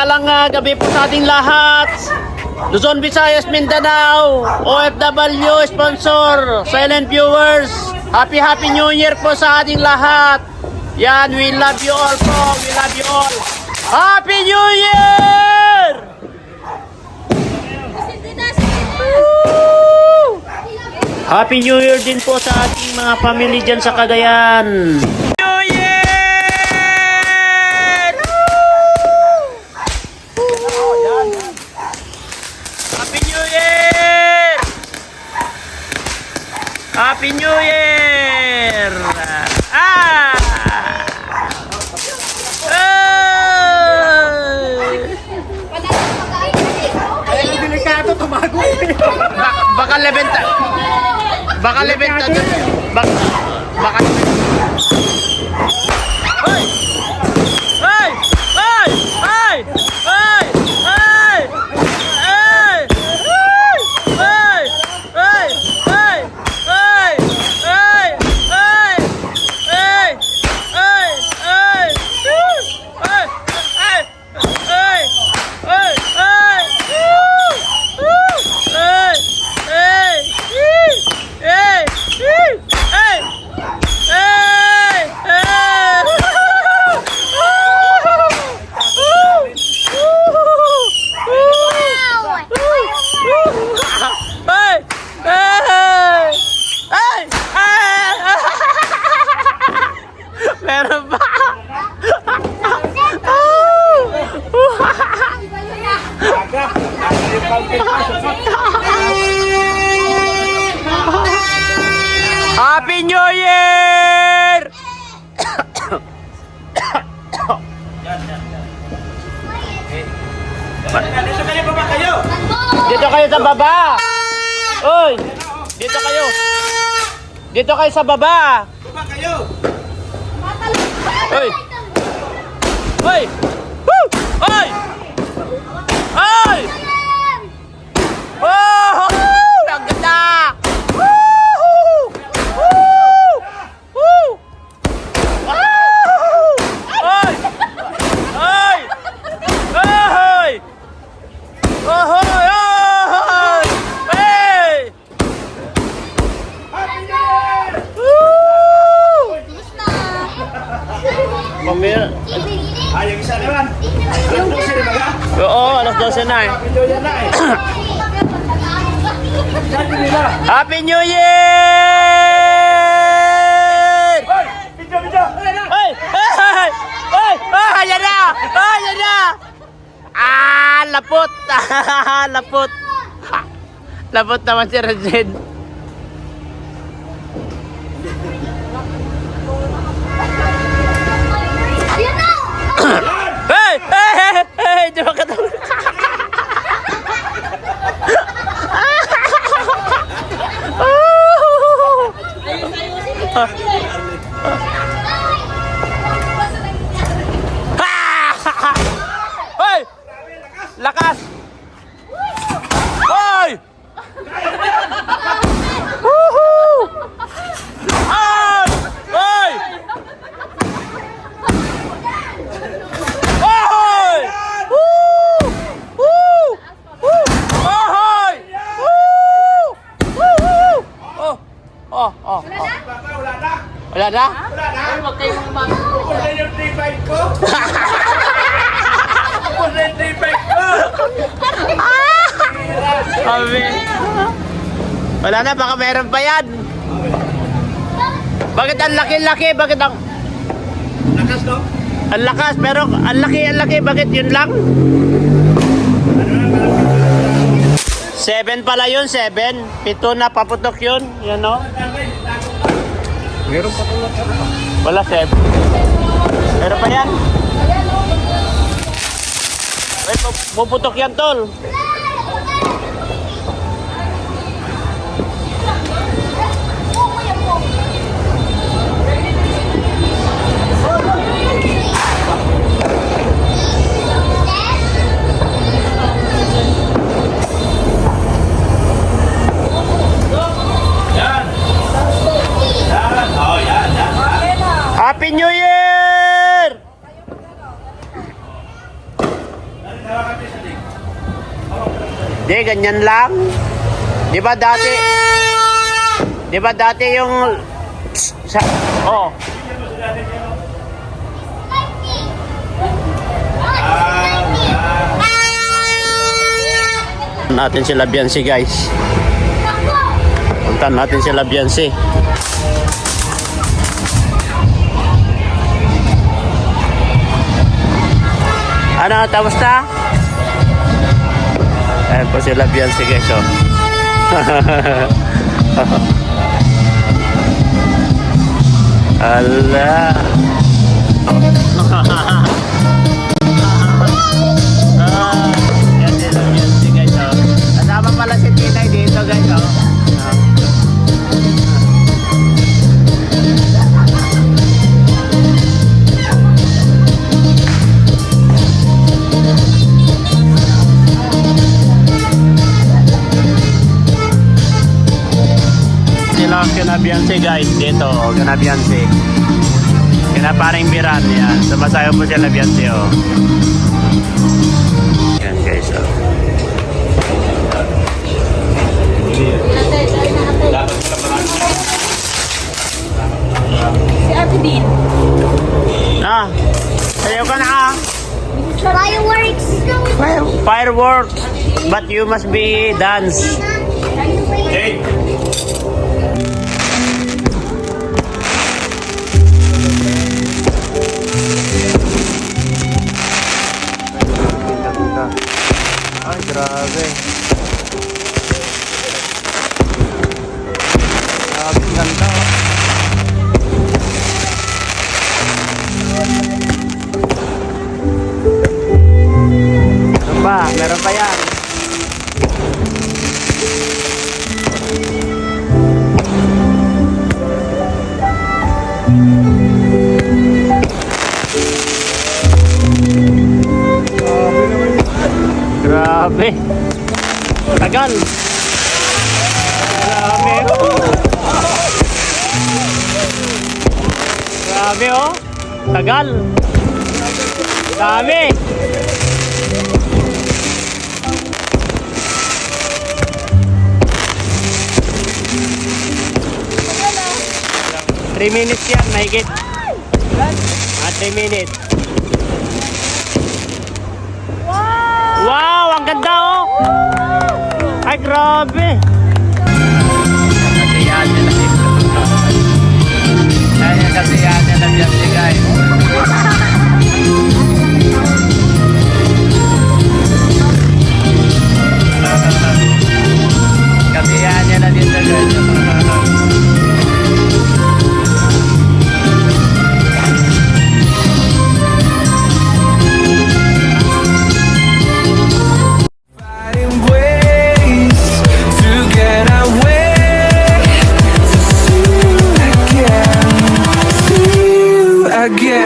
Mapagpalang gabi po sa ating lahat. Luzon, Visayas, Mindanao, OFW, sponsor, silent viewers. Happy New Year po sa ating lahat. Yan, we love you all po. We love you all. Happy New Year! Happy New Year din po sa ating mga family dyan sa Cagayan. New Year! Happy New Year! Happy New Year! Ah! Delikado, tumago. Baka lebenta. Baka lebenta. Baka Hoy! Hoy! Hoy! Hoy! Hoy! Hoy! Hoy! Hoy! Hoy! Hoy! Hoy! Hoy! Hoy! Hoy! Hoy! Hoy! Meron ba? Happy New Year! Dito kayo, baba kayo. Dito kayo sa baba. Oy, dito kayo. Dito kayo sa baba. Baba kayo. Oy. Oy. Woo! Oy. Oy. Oh! Ang ganda! Woo! Woo! Woo! Wow! Oy! Oy! Oy! Ohoy! Ohoy! Hey! Woo! Pamir. Yung isa naman. Alas 12 na ba? Oo, alas 12 na eh. Video yan na eh. Sabi nila. Happy New Year! Hoy! Video! Ay! Ay! Ay! Ay! Yan na! Ay! Yan na! Ah! Lapot! Lapot! Lapot naman si Regine. Hey! Hey! Hey! Hey! Di ba katulog? Hoy! Lakas! Hoy! Woohoo! Ay! Hoy! Hoy! Woo! Woo! Woo! Hoy! Woo! Woo! Oh! Oh! Oh! Wala na. Wala na? Wala na. Huwag kayong mga. Wala yung 3-5 ko. Wala yung 3-5 ko. Sabi. Wala na, baka meron pa yan. Bakit ang laki-laki? Bakit ang... Lakas no? Ang lakas, pero ang laki. Bakit yun lang? 7 pala yun, 7. 7 na paputok yun. Yan o. Meron pa tulad ka. Wala, 7. Meron pa yan. Ay, puputok yan, tol. Yan. Happy New Year! Di, ganyan lang. Di ba dati yung... Oh. Natin sila Biansi, guys. Puntan natin sila Biansi. Ano, tapos na? Ayan po sila Biansi, guys, oh. Ala. Yan sila Biansi, guys, oh. Kasama pala si Tinay dito, guys, oh. Sila kinabiyansi, guys, dito, kinabiyansi. Kinaparing biran, yan. Sumasayo po sila Biansi, oh. Yan, guys, oh. Si Ate Din. Ah, sayo ka na, ah. Fireworks. Fireworks, but you must be dance. Hey! Ay, grabe. Grabe, ganda, oh. Meron pa, meron pa yan. Grabe. Tagal. Grabe. Grabe, oh. Tagal. Dami. Three minutes yan, mahigit. 3 minutes. Wow, ang ganda, oh. Ay, grabe. Kasiyahan nila dito. Ayan yung kasiyahan nila dito, guys. Kasiyahan nila dito, guys. Again.